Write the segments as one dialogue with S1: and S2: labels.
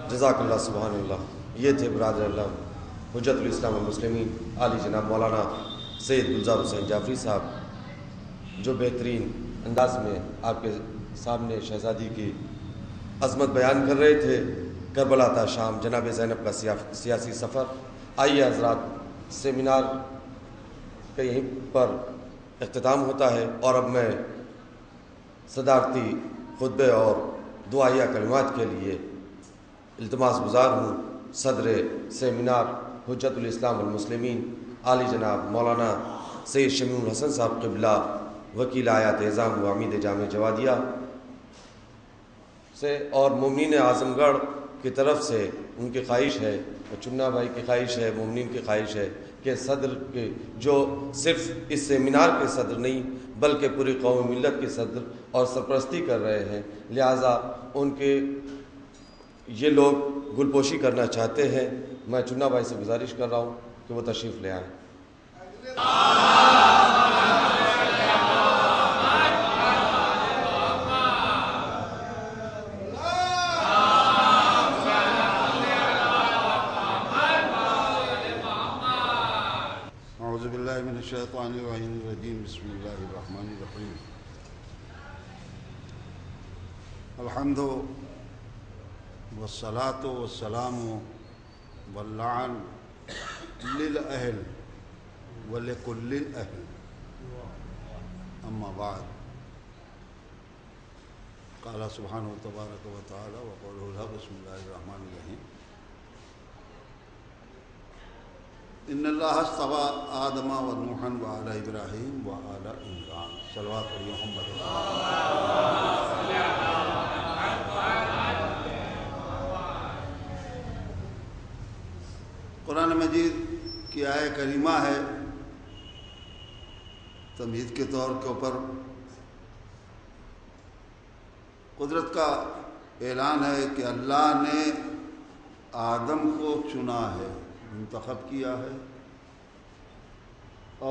S1: جزاک اللہ سبحان اللہ۔ یہ تھے برادر اللہ حجت الاسلام والمسلمین عالی جناب مولانا سید گلزار حسین جعفری صاحب، جو بہترین انداز میں آپ کے سامنے شہزادی کی عظمت بیان کر رہے تھے۔ کربلا تا شام جناب زینب کا سیاسی سفر۔ آئیے حضرات، سیمینار کا یہیں پر اختتام ہوتا ہے، اور اب میں صدارتی خطبے اور دعائیہ کلمات کے لیے التماس گزار ہوں صدر سیمینار حجت الاسلام والمسلمین عالی جناب مولانا سید شمیع الحسن صاحب قبلہ، وکیل آیات اعظام و عمید جامع جوادیہ سے، اور مومنین اعظم گڑھ کی طرف سے ان کی خواہش ہے، چننا بھائی کی خواہش ہے، مومنین کی خواہش ہے کہ صدر کے جو صرف اس سیمینار کے صدر نہیں بلکہ پوری قوم ملت کے صدر اور سرپرستی کر رہے ہیں، لہٰذا ان کے یہ لوگ گلپوشی کرنا چاہتے ہیں۔ میں چننا بھائی سے گزارش کر رہا ہوں کہ وہ تشریف لے آئیں۔
S2: اعوذ باللہ من الشیطان الرجیم، بسم اللہ الرحمن الرحیم۔ الحمد والصلاة والسلام واللعن للأہل ولکل الأہل، اما بعد، قال سبحانہ تبارک و تعالی وقوله الحق، بسم اللہ الرحمن الرحیم۔ ان اللہ اصطفى آدم ونوحا وآل ابراہیم وآل عمران، صلوات علی محمد۔ قرآن مجید کی آیہ کریمہ ہے، تمہید کے طور کے اوپر قدرت کا اعلان ہے کہ اللہ نے آدم کو چنا ہے، منتخب کیا ہے،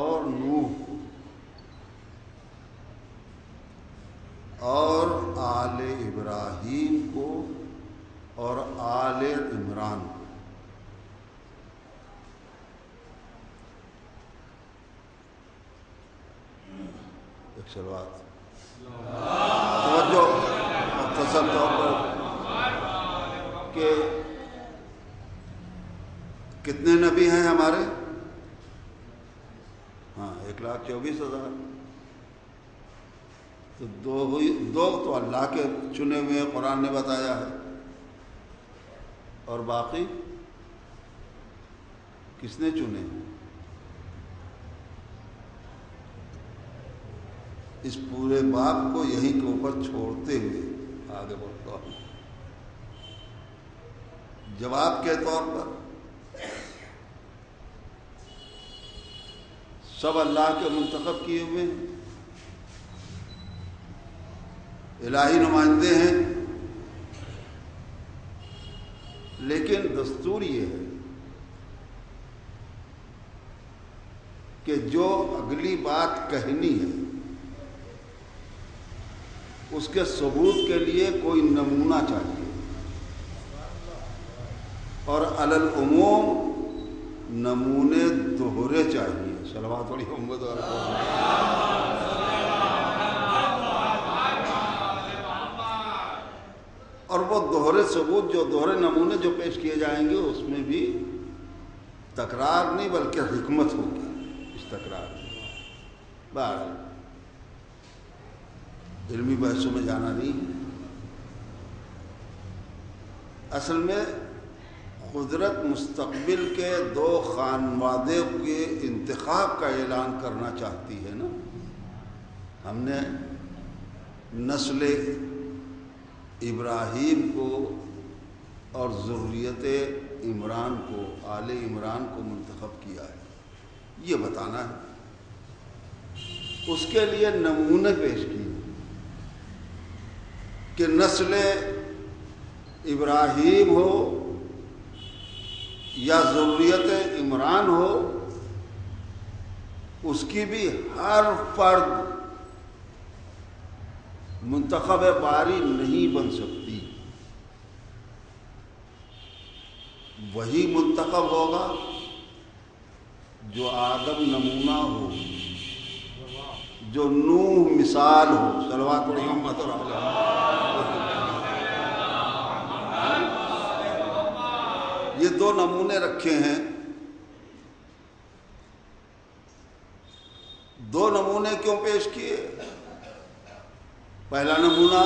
S2: اور نوح اور آل ابراہیم کو اور آل عمران کو۔ ایک صلوات توجہ مختصر طور پر کہ کتنے نبی ہیں ہمارے؟ 1,24,000۔ تو دو تو اللہ کے چنے ہوئے قرآن نے بتایا ہے، اور باقی کس نے چنے؟ اس پورے باب کو یہیں کے اوپر چھوڑتے ہوئے آگے بڑھتا ہوں۔ جواب کے طور پر سب اللہ کے منتخب کیے ہوئے ہیں، الہی نمائندے ہیں، لیکن دستور یہ ہے کہ جو اگلی بات کہنی ہے اس کے ثبوت کے لیے کوئی نمونہ چاہیے، اور علی العموم نمونے دوہرے چاہیے۔ صلوات علی محمد۔ اور وہ دوہرے ثبوت، جو دوہرے نمونے جو پیش کیے جائیں گے، اس میں بھی تکرار نہیں بلکہ حکمت ہوگی اس تکرار میں۔ بہرحال علمی بحثوں میں جانا نہیں ہے۔ اصل میں قدرت مستقبل کے دو خانوادے کے انتخاب کا اعلان کرنا چاہتی ہے نا۔ ہم نے نسل ابراہیم کو اور ذریت عمران کو، آل عمران کو منتخب کیا ہے، یہ بتانا ہے۔ اس کے لیے نمونے پیش کیے کہ نسل ابراہیم ہو یا ذریت عمران ہو، اس کی بھی ہر فرد منتخب باری نہیں بن سکتی۔ وہی منتخب ہوگا جو آدم نمونہ ہو، جو نوح مثال ہو۔ صلوات محمد اور یہ دو نمونے رکھے ہیں۔ دو نمونے کیوں پیش کیے؟ پہلا نمونہ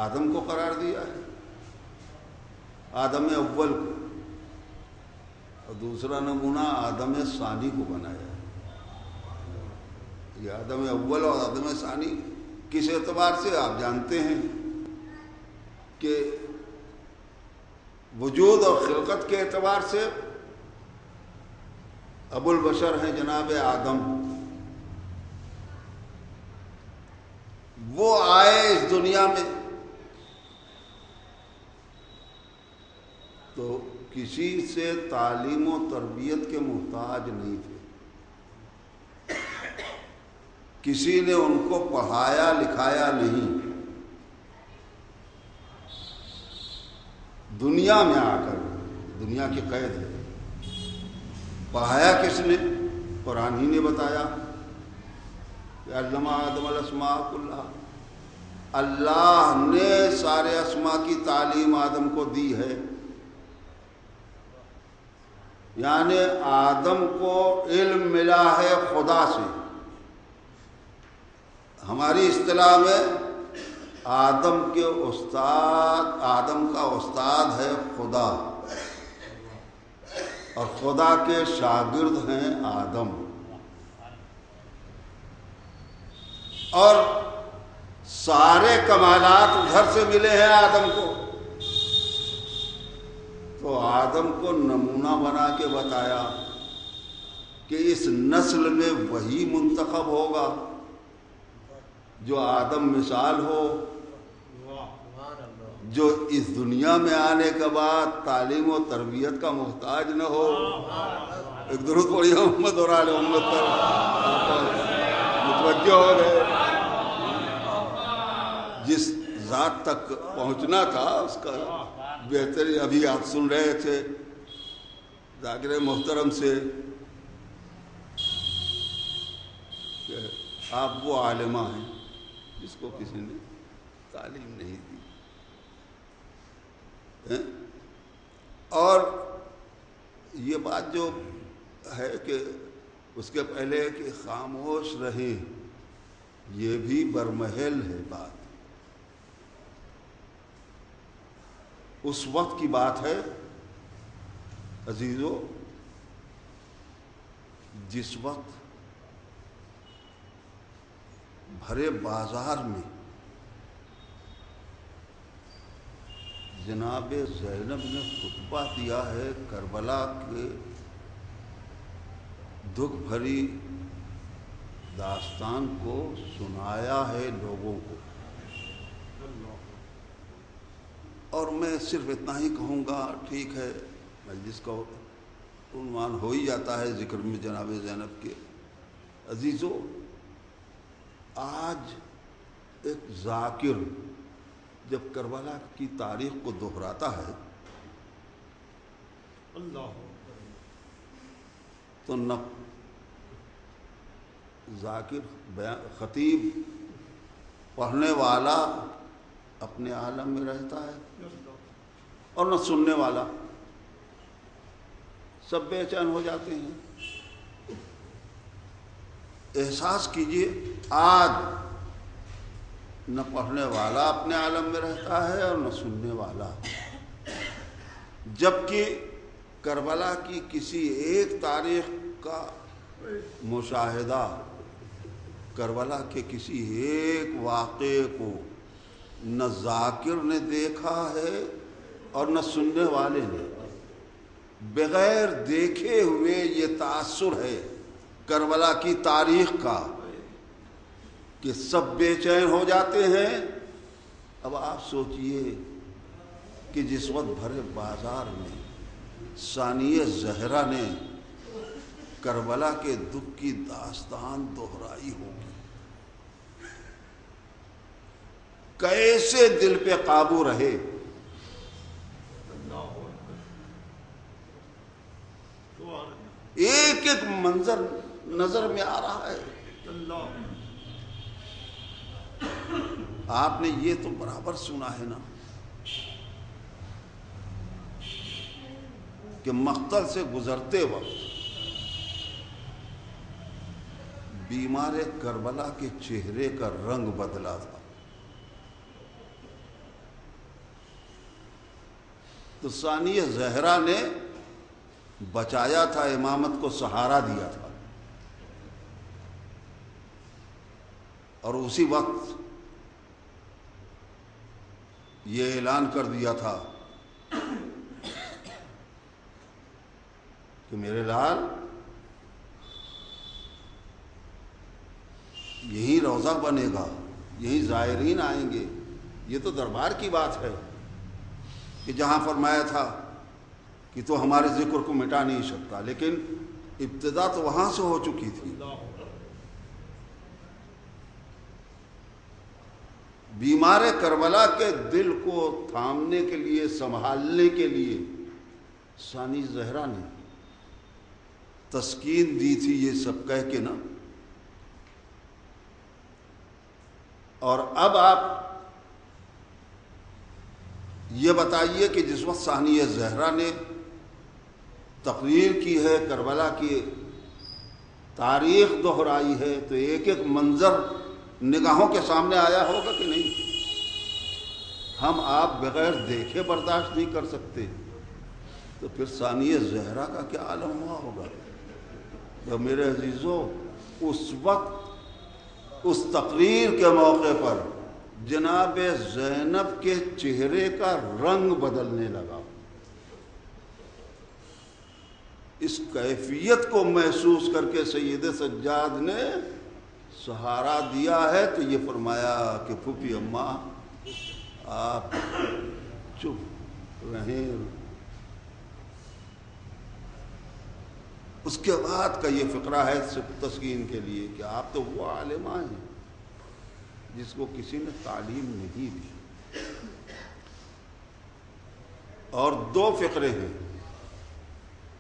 S2: آدم کو قرار دیا ہے، آدم اول کو، اور دوسرا نمونہ آدم ثانی کو بنایا ہے۔ یہ آدم اول اور آدم ثانی کس اعتبار سے؟ آپ جانتے ہیں کہ وجود اور خلقت کے اعتبار سے ابو البشر ہیں جناب آدم۔ وہ آئے اس دنیا میں تو کسی سے تعلیم و تربیت کے محتاج نہیں تھے، کسی نے ان کو پڑھایا لکھایا نہیں۔ دنیا میں آ کر، دنیا کی قید ہے، پڑھایا کس نے؟ قرآن ہی نے بتایا کہ علم آدم الاسماء کلھا، اللہ نے سارے اسماء کی تعلیم آدم کو دی ہے۔ یعنی آدم کو علم ملا ہے خدا سے۔ ہماری اصطلاح میں آدم کے استاد، آدم کا استاد ہے خدا، اور خدا کے شاگرد ہیں آدم۔ اور سارے کمالات ادھر سے ملے ہیں آدم کو، تو آدم کو نمونہ بنا کے بتایا کہ اس نسل میں وہی منتخب ہوگا جو آدم مثال ہو، جو اس دنیا میں آنے کے بعد تعلیم و تربیت کا محتاج نہ ہو۔ ایک درود پڑھیے محمد اور آل محمد پر، متوجہ ہو گئے۔ جس ذات تک پہنچنا تھا اس کا بہتری ابھی آپ سن رہے تھے ذاکر محترم سے کہ آپ وہ عالمہ ہیں جس کو کسی نے تعلیم نہیں دی۔ اور یہ بات جو ہے کہ اس کے پہلے کہ خاموش رہیں، یہ بھی برمحل ہے بات۔ اس وقت کی بات ہے عزیزو جس وقت بھرے بازار میں جناب زینب نے خطبہ دیا ہے، کربلا کے دکھ بھری داستان کو سنایا ہے لوگوں کو۔ اور میں صرف اتنا ہی کہوں گا، ٹھیک ہے مجلس کا عنوان ہو ہی جاتا ہے ذکر میں جناب زینب کے۔ عزیزو، آج ایک ذاکر جب کربلا کی تاریخ کو دہراتا ہے تو نہ ذاکر خطیب پڑھنے والا اپنے عالم میں رہتا ہے اور نہ سننے والا، سب بے چین ہو جاتے ہیں۔ احساس کیجئے آج نہ پڑھنے والا اپنے عالم میں رہتا ہے اور نہ سننے والا، جبکہ کربلا کی کسی ایک تاریخ کا مشاہدہ، کربلا کے کسی ایک واقعے کو نہ ذاکر نے دیکھا ہے اور نہ سننے والے نے۔ بغیر دیکھے ہوئے یہ تاثر ہے کربلا کی تاریخ کا کہ سب بے چین ہو جاتے ہیں۔ اب آپ سوچئے کہ جس وقت بھرے بازار میں ثانیہ زہرا نے کربلا کے دکھ کی داستان دہرائی ہوگی، کیسے دل پہ قابو رہے، ایک ایک منظر نظر میں آ رہا ہے. آپ نے یہ تو برابر سنا ہے نا کہ مقتل سے گزرتے وقت بیمار کربلا کے چہرے کا رنگ بدلا تھا. تو ثانیہ زہرا نے بچایا تھا، امامت کو سہارا دیا تھا، اور اسی وقت یہ اعلان کر دیا تھا کہ میرے لال یہی روضہ بنے گا، یہی زائرین آئیں گے. یہ تو دربار کی بات ہے کہ جہاں فرمایا تھا کہ تو ہمارے ذکر کو مٹا نہیں سکتا، لیکن ابتدا تو وہاں سے ہو چکی تھی. بیمار کربلا کے دل کو تھامنے کے لیے، سنبھالنے کے لیے ثانی زہرا نے تسکین دی تھی یہ سب کہہ کے نا. اور اب آپ یہ بتائیے کہ جس وقت ثانیہ زہرا نے تقریر کی ہے، کربلا کی تاریخ دہرائی ہے، تو ایک ایک منظر نگاہوں کے سامنے آیا ہوگا کہ نہیں؟ ہم آپ بغیر دیکھے برداشت نہیں کر سکتے، تو پھر ثانیہ زہرا کا کیا عالم ہوا ہوگا؟ تو میرے عزیزو، اس وقت اس تقریر کے موقع پر جناب زینب کے چہرے کا رنگ بدلنے لگا. اس کیفیت کو محسوس کر کے سید سجاد نے سہارا دیا ہے. تو یہ فرمایا کہ پھوپھی اماں آپ چپ رہیں. اس کے بعد کا یہ فقرہ ہے تسکین کے لیے کہ آپ تو وہ عالمہ ہیں جس کو کسی نے تعلیم نہیں دی. اور دو فقرے ہیں.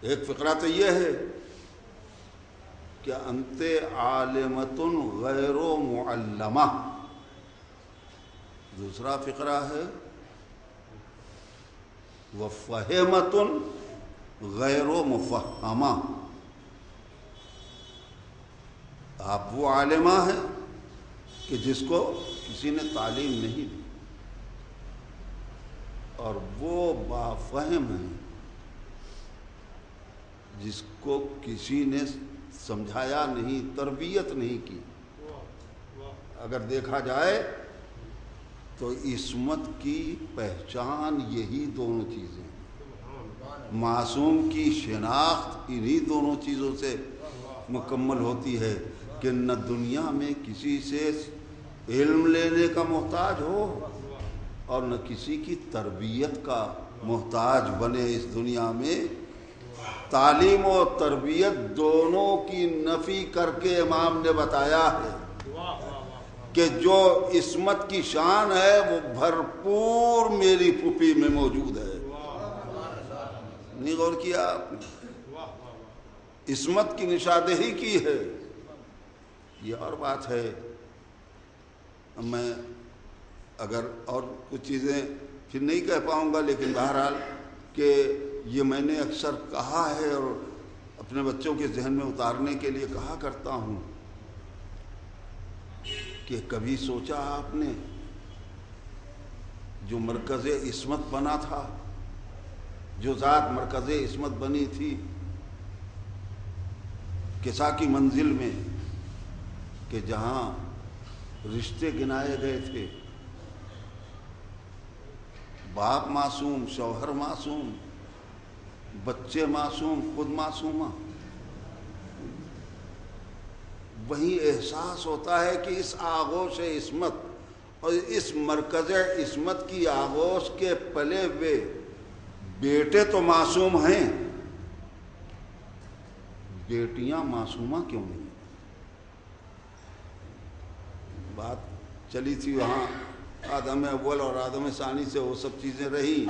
S2: ایک فقرہ تو یہ ہے کہ انت عالمۃ غیر معلمہ. دوسرا فقرہ ہے وفہمۃ غیر مفہمہ. آپ وہ عالمہ ہیں کہ جس کو کسی نے تعلیم نہیں دی، اور وہ بافہم ہیں جس کو کسی نے سمجھایا نہیں، تربیت نہیں کی. اگر دیکھا جائے تو عصمت کی پہچان یہی دونوں چیزیں، معصوم کی شناخت انہی دونوں چیزوں سے مکمل ہوتی ہے کہ نہ دنیا میں کسی سے علم لینے کا محتاج ہو اور نہ کسی کی تربیت کا محتاج بنے. اس دنیا میں تعلیم و تربیت دونوں کی نفی کر کے امام نے بتایا ہے کہ جو عصمت کی شان ہے وہ بھرپور میری پھوپھی میں موجود ہے. نہیں غور کیا آپ نے؟ عصمت کی نشاندہی کی ہے. یہ اور بات ہے. میں اگر اور کچھ چیزیں پھر نہیں کہہ پاؤں گا، لیکن بہرحال کہ یہ میں نے اکثر کہا ہے اور اپنے بچوں کے ذہن میں اتارنے کے لیے کہا کرتا ہوں کہ کبھی سوچا آپ نے جو مرکز عصمت بنا تھا، جو ذات مرکز عصمت بنی تھی کسا کی منزل میں، کہ جہاں رشتے گنائے گئے تھے، باپ معصوم، شوہر معصوم، بچے معصوم، خود معصومہ، وہیں احساس ہوتا ہے کہ اس آغوش عصمت اور اس مرکز عصمت کی آغوش کے پلے ہوئے بیٹے تو معصوم ہیں، بیٹیاں معصومہ کیوں نہیں؟ بات چلی تھی وہاں آدم اول اور آدم ثانی سے، وہ سب چیزیں رہی.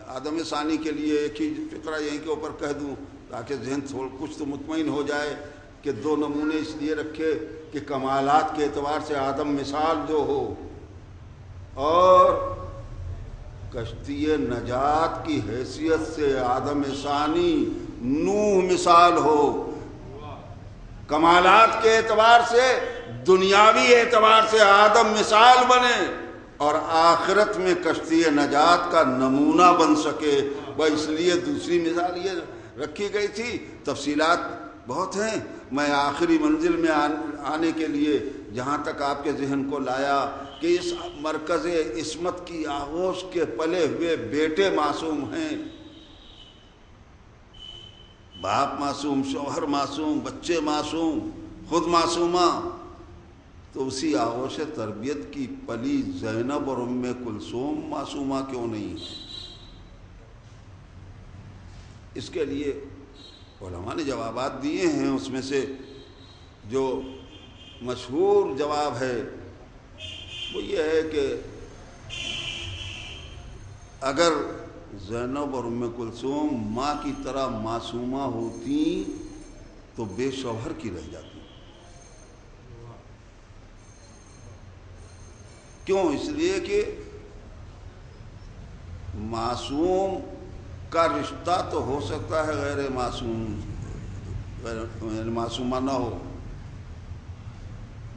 S2: آدم ثانی کے لیے ایک ہی فقرہ یہیں کے اوپر کہہ دوں تاکہ ذہن تھوڑا کچھ تو مطمئن ہو جائے کہ 2 نمونے اس لیے رکھے کہ کمالات کے اعتبار سے آدم مثال جو ہو اور کشتی نجات کی حیثیت سے آدم ثانی نوح مثال ہو، کمالات کے اعتبار سے دنیاوی اعتبار سے آدم مثال بنے اور آخرت میں کشتی نجات کا نمونہ بن سکے۔ وہ اس لیے دوسری مثال یہ رکھی گئی تھی۔ تفصیلات بہت ہیں، میں آخری منزل میں آنے کے لیے جہاں تک آپ کے ذہن کو لایا کہ اس مرکز عصمت کی آغوش کے پلے ہوئے بیٹے معصوم ہیں، باپ معصوم، شوہر معصوم، بچے معصوم، خود معصومہ، تو اسی آغوش تربیت کی پلی زینب اور ام کلثوم معصومہ کیوں نہیں؟ اس کے لیے علماء نے جوابات دیے ہیں، اس میں سے جو مشہور جواب ہے وہ یہ ہے کہ اگر زینب اور ام کلثوم ماں کی طرح معصومہ ہوتی تو بے شوہر کی رہ جاتی۔ کیوں؟ اس لیے کہ معصوم کا رشتہ تو ہو سکتا ہے غیر معصوم، معصومہ نہ ہو،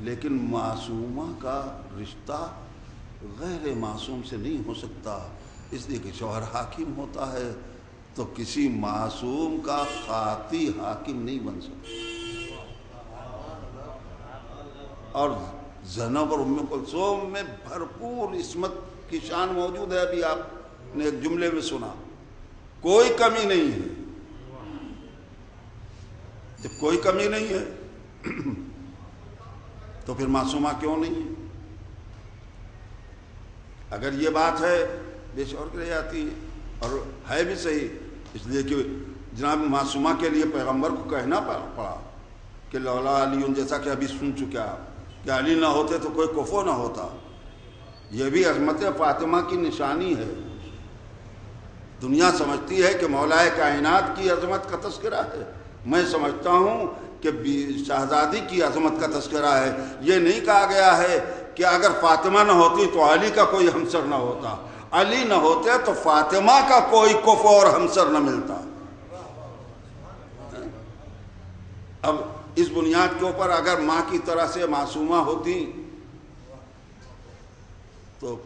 S2: لیکن معصومہ کا رشتہ غیر معصوم سے نہیں ہو سکتا، اس لیے کہ شوہر حاکم ہوتا ہے تو کسی معصوم کا قاطی حاکم نہیں بن سکتا۔ اور زینب اور ام کلثوم میں بھرپور عصمت کی شان موجود ہے، ابھی آپ نے ایک جملے میں سنا، کوئی کمی نہیں ہے۔ جب کوئی کمی نہیں ہے تو پھر معصومہ کیوں نہیں ہے؟ اگر یہ بات ہے بے شوہر کی رہ جاتی ہے، اور ہے بھی صحیح، اس لیے کہ جناب معصومہ کے لیے پیغمبر کو کہنا پڑا کہ لولا علی، جیسا کہ ابھی سن چکے آپ کہ علی نہ ہوتے تو کوئی کفو نہ ہوتا۔ یہ بھی عظمت فاطمہ کی نشانی ہے۔ دنیا سمجھتی ہے کہ مولا کائنات کی عظمت کا تذکرہ ہے، میں سمجھتا ہوں کہ شہزادی کی عظمت کا تذکرہ ہے۔ یہ نہیں کہا گیا ہے کہ اگر فاطمہ نہ ہوتی تو علی کا کوئی ہمسر نہ ہوتا، علی نہ ہوتے تو فاطمہ کا کوئی کفو اور ہمسر نہ ملتا۔ اب اس بنیاد کے اوپر اگر ماں کی طرح سے معصومہ ہوتی تو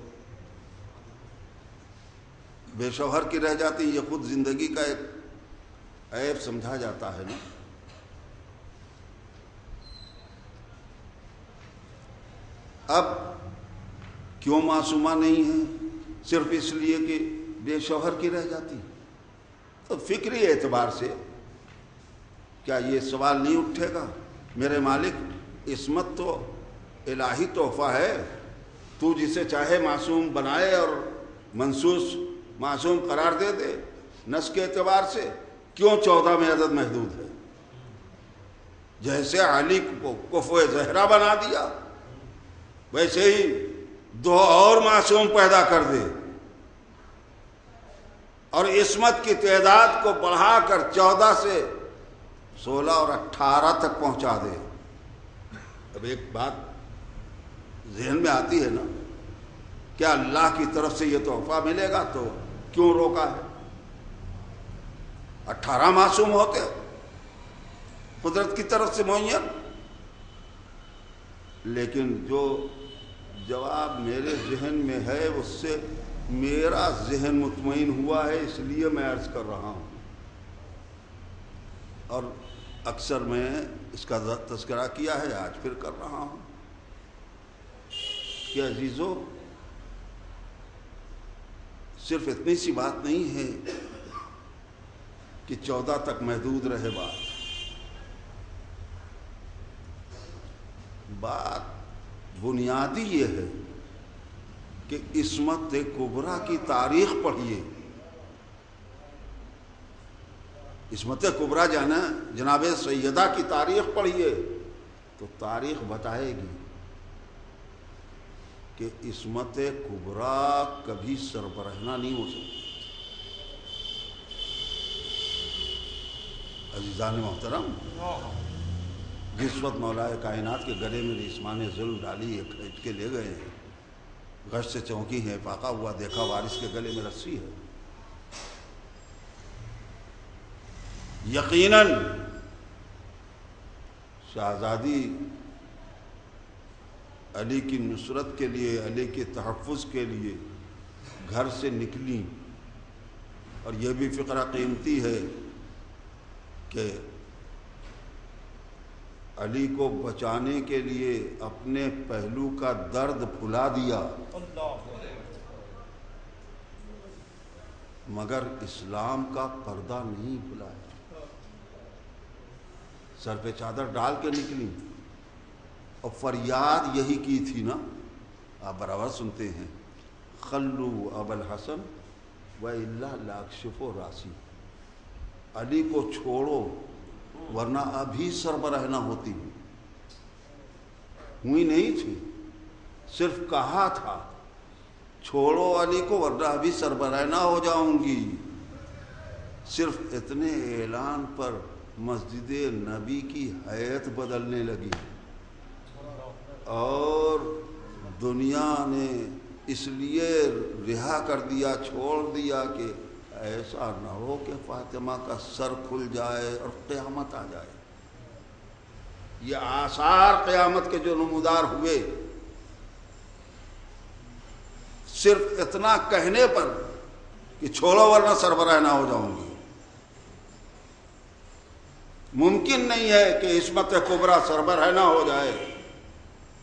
S2: بے شوہر کی رہ جاتی، یہ خود زندگی کا ایک عیب سمجھا جاتا ہے نا۔ اب کیوں معصومہ نہیں ہے؟ صرف اس لیے کہ بے شوہر کی رہ جاتی۔ تو فکری اعتبار سے کیا یہ سوال نہیں اٹھے گا، میرے مالک عصمت تو الہی تحفہ ہے، تو جسے چاہے معصوم بنائے اور منصوص معصوم قرار دے دے، نس کے اعتبار سے کیوں 14 میں عدد محدود ہے؟ جیسے علی کو کفو زہرا بنا دیا ویسے ہی 2 اور معصوم پیدا کر دے اور عصمت کی تعداد کو بڑھا کر 14 سے 16 اور 18 تک پہنچا دے۔ اب ایک بات ذہن میں آتی ہے نا، کیا اللہ کی طرف سے یہ تحفہ ملے گا تو کیوں روکا ہے؟ 18 معصوم ہوتے قدرت کی طرف سے معین۔ لیکن جو جواب میرے ذہن میں ہے اس سے میرا ذہن مطمئن ہوا ہے، اس لیے میں عرض کر رہا ہوں، اور اکثر میں اس کا تذکرہ کیا ہے، آج پھر کر رہا ہوں کہ عزیزو، صرف اتنی سی بات نہیں ہے کہ 14 تک محدود رہے بات بنیادی یہ ہے کہ عصمت کبریٰ کی تاریخ پڑھیے۔ عصمت کبریٰ جناب سیدہ کی تاریخ پڑھیے تو تاریخ بتائے گی کہ عصمت کبریٰ کبھی سربرہنہ نہیں ہو سکتی۔ عزیزان محترم، جس وقت مولائے کائنات کے گلے میں ریسمان ظلم ڈالی ہے، کھینچ کے لے گئے ہیں، گشت سے چونکی ہے، فاقہ ہوا دیکھا وارث کے گلے میں رسی ہے، یقیناً شہزادی علی کی نصرت کے لیے، علی کے تحفظ کے لیے گھر سے نکلی، اور یہ بھی فقرہ قیمتی ہے کہ علی کو بچانے کے لیے اپنے پہلو کا درد بھلا دیا، مگر اسلام کا پردہ نہیں بھلایا۔ سر پہ چادر ڈال کے نکلی اور فریاد یہی کی تھی نا، آپ برابر سنتے ہیں، خلو ابا الحسن وَإِلَّا لَأَكْشِفُ رَاسِي، علی کو چھوڑو ورنہ ابھی سربراہ نہ ہوتی، ہوئی نہیں تھی، صرف کہا تھا چھوڑو علی کو ورنہ ابھی سربراہ نہ ہو جاؤں گی۔ صرف اتنے اعلان پر مسجد نبی کی حیت بدلنے لگی، اور دنیا نے اس لیے رہا کر دیا، چھوڑ دیا کہ ایسا نہ ہو کہ فاطمہ کا سر کھل جائے اور قیامت آ جائے۔ یہ آثار قیامت کے جو نمودار ہوئے، صرف اتنا کہنے پر کہ چھوڑو ورنہ سربراہ نہ ہو جاؤں گی۔ ممکن نہیں ہے کہ عصمت کبریٰ سربراہ نہ ہو جائے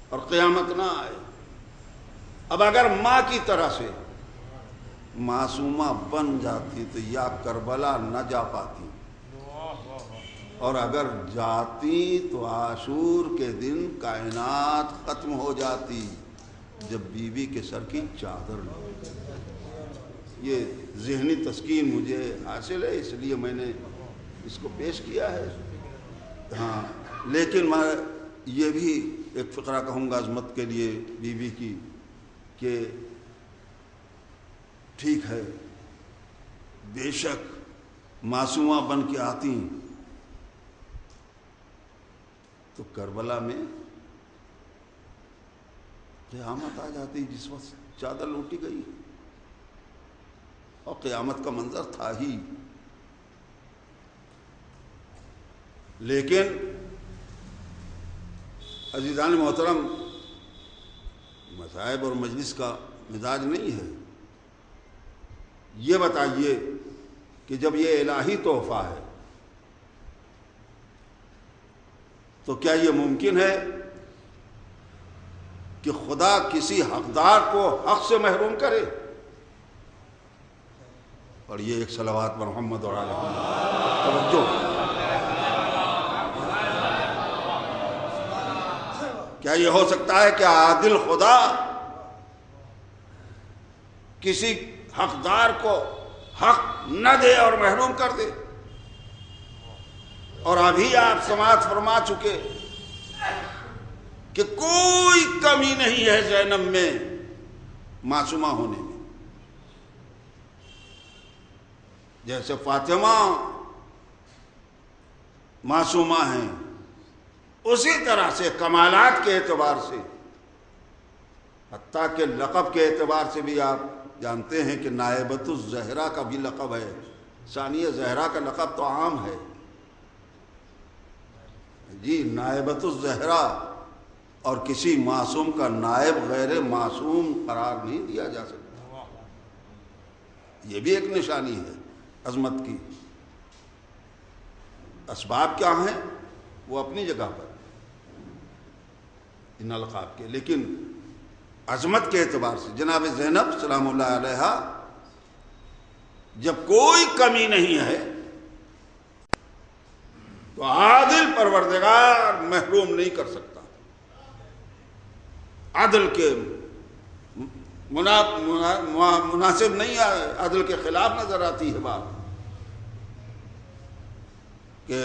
S2: اور قیامت نہ آئے۔ اب اگر ماں کی طرح سے معصومہ بن جاتی تو یا کربلا نہ جا پاتی، اور اگر جاتی تو عاشور کے دن کائنات ختم ہو جاتی جب بی بی کے سر کی چادر لگی۔ یہ ذہنی تسکین مجھے حاصل ہے، اس لیے میں نے اس کو پیش کیا ہے۔ ہاں، لیکن میں یہ بھی ایک فقرہ کہوں گا عظمت کے لیے بی بی کی، کہ ٹھیک ہے بے شک معصومہ بن کے آتی تو کربلا میں قیامت آ جاتی، جس وقت چادر لوٹی گئی، اور قیامت کا منظر تھا ہی۔ لیکن عزیزان محترم، مذاہب اور مجلس کا مزاج نہیں ہے۔ یہ بتائیے کہ جب یہ الہی تحفہ ہے تو کیا یہ ممکن ہے کہ خدا کسی حقدار کو حق سے محروم کرے؟ اور یہ ایک صلوات پر محمد اور آل محمد، توجہ، کیا یہ ہو سکتا ہے کہ عادل خدا کسی حقدار کو حق نہ دے اور محروم کر دے؟ اور ابھی آپ سماعت فرما چکے کہ کوئی کمی نہیں ہے زینب میں معصومہ ہونے میں، جیسے فاطمہ معصومہ ہیں، اسی طرح سے کمالات کے اعتبار سے، حتیٰ کہ لقب کے اعتبار سے بھی آپ جانتے ہیں کہ نائبۃ الزہرا کا بھی لقب ہے، ثانیہ زہرا کا لقب تو عام ہے جی، نائبۃ الزہرا، اور کسی معصوم کا نائب غیر معصوم قرار نہیں دیا جا سکتا۔ یہ بھی ایک نشانی ہے عظمت کی۔ اسباب کیا ہیں وہ اپنی جگہ پر ان القاب کے، لیکن عظمت کے اعتبار سے جناب زینب سلام اللہ علیہا جب کوئی کمی نہیں ہے تو عادل پروردگار محروم نہیں کر سکتا۔ عدل کے مناسب نہیں ہے، عدل کے خلاف نظر آتی ہے بات کہ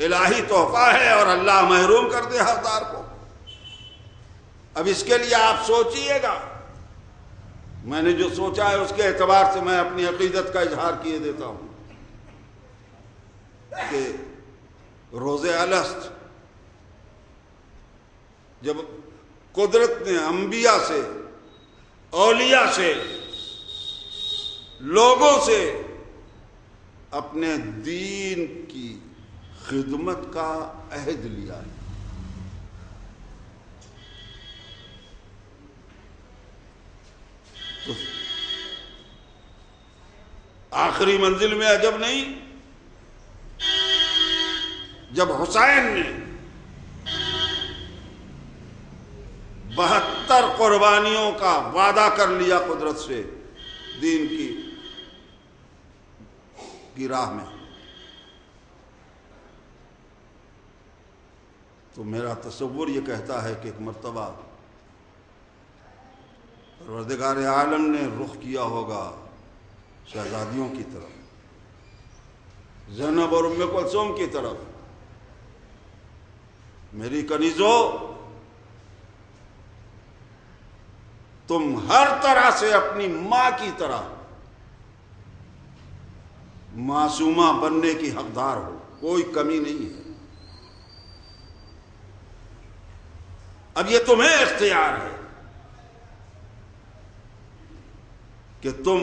S2: الہی تحفہ ہے اور اللہ محروم کر دے حقدار کو۔ اب اس کے لیے آپ سوچئے گا، میں نے جو سوچا ہے اس کے اعتبار سے میں اپنی عقیدت کا اظہار کیے دیتا ہوں کہ روز الست جب قدرت نے انبیاء سے، اولیاء سے، لوگوں سے اپنے دین کی خدمت کا عہد لیا ہے، تو آخری منزل میں عجب نہیں جب حسین نے 72 قربانیوں کا وعدہ کر لیا قدرت سے دین کی راہ میں، تو میرا تصور یہ کہتا ہے کہ ایک مرتبہ پروردگار عالم نے رخ کیا ہوگا شہزادیوں کی طرف، زینب اور ام کلثوم کی طرف، میری کنیزو تم ہر طرح سے اپنی ماں کی طرح معصومہ بننے کی حقدار ہو، کوئی کمی نہیں ہے، اب یہ تمہیں اختیار ہے کہ تم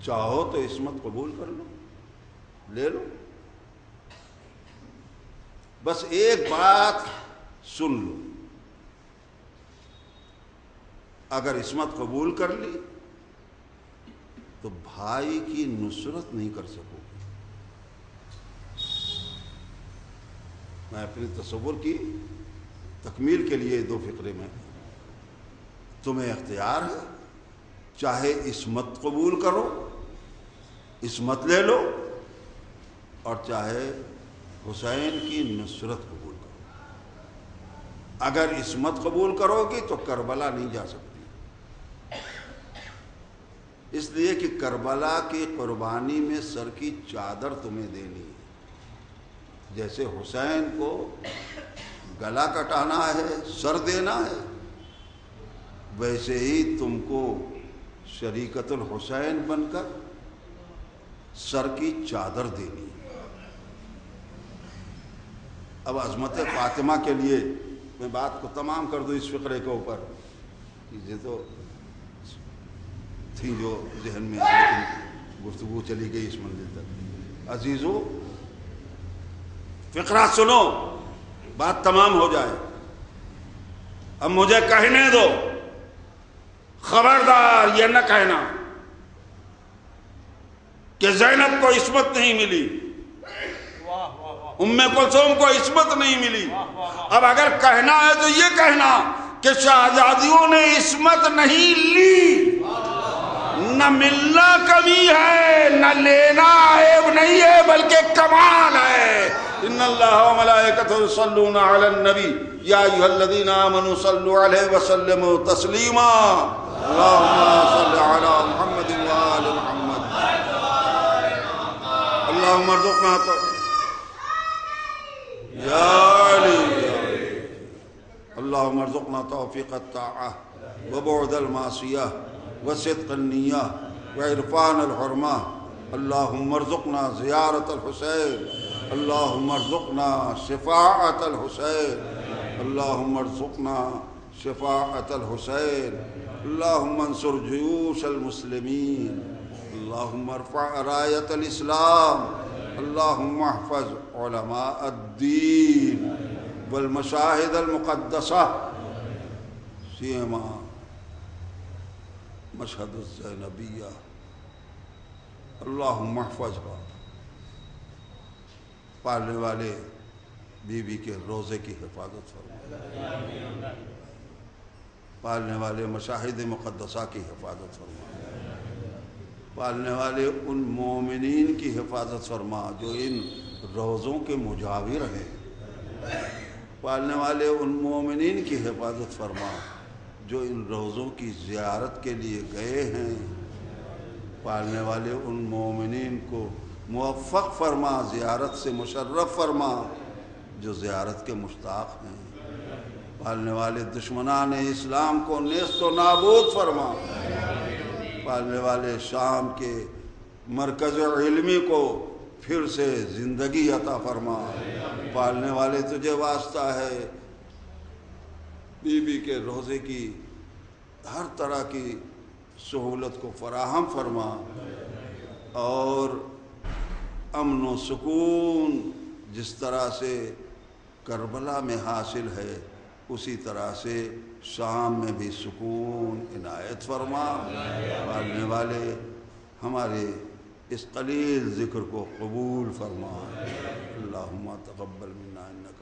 S2: چاہو تو عصمت قبول کر لو، لے لو، بس ایک بات سن لو، اگر عصمت قبول کر لی تو بھائی کی نصرت نہیں کر سکو گے۔ میں اپنے تصور کی تکمیل کے لیے دو فقرے میں، تمہیں اختیار ہے، چاہے عصمت قبول کرو، عصمت لے لو، اور چاہے حسین کی نصرت قبول کرو۔ اگر عصمت قبول کرو گی تو کربلا نہیں جا سکتی، اس لیے کہ کربلا کی قربانی میں سر کی چادر تمہیں دینی ہے، جیسے حسین کو گلا کٹانا ہے، سر دینا ہے، ویسے ہی تم کو شریکت الحسین بن کر سر کی چادر دینی ہے۔ اب عظمت فاطمہ کے لیے میں بات کو تمام کر دوں اس فقرے کے اوپر، چیزیں تو تھیں جو ذہن میں، لیکن گفتگو چلی گئی اس منزل تک۔ عزیزو فقرہ سنو، بات تمام ہو جائے، اب مجھے کہنے دو، خبردار یہ نہ کہنا کہ زینب کو عصمت نہیں ملی، ام کلثوم کو عصمت نہیں ملی۔ اب اگر کہنا ہے تو یہ کہنا کہ شہزادیوں نے عصمت نہیں لی، نہ ملنا کمی ہے، نہ لینا عیب نہیں ہے، بلکہ کمال ہے۔ ان اللہ و ملائکتہ یصلون علی النبی یا ایھا الذین آمنوا صلوا علیہ وسلموا تسلیما اللہم صل علی محمد وآل محمد اللہم ارزقنا یا علی اللہم ارزقنا توفیق الطاعہ وبعد المعصیہ وصدق النیہ وعرفان الحرمہ اللہم ارزقنا زیارت الحسین اللہم ارزقنا شفاعت الحسین اللہم ارزقنا شفاعت الحسین اللہم انصر جیوش المسلمین اللہم ارفع رایت الاسلام اللہم احفظ علماء الدین والمشاہد المقدسہ سیما مشہد الزینبیہ اللہم احفظها پالنے والے بی بی کے روزے کی حفاظت فرما، پالنے والے مشاہد مقدسہ کی حفاظت فرما، پالنے والے ان مومنین کی حفاظت فرما جو ان روزوں کے مجاور ہیں، پالنے والے ان مومنین کی حفاظت فرما جو ان روزوں کی زیارت کے لیے گئے ہیں، پالنے والے ان مومنین کو موفق فرما، زیارت سے مشرف فرما جو زیارت کے مشتاق ہیں، پالنے والے دشمنان اسلام کو نیست و نابود فرما، پالنے والے شام کے مرکز علمی کو پھر سے زندگی عطا فرما۔ پالنے والے تجھے واسطہ ہے، بیوی کے روزے کی ہر طرح کی سہولت کو فراہم فرما، اور امن و سکون جس طرح سے کربلا میں حاصل ہے اسی طرح سے شام میں بھی سکون عنایت فرما۔ پالنے والے ہمارے اس قلیل ذکر کو قبول فرما۔ اللہم تقبل منا انک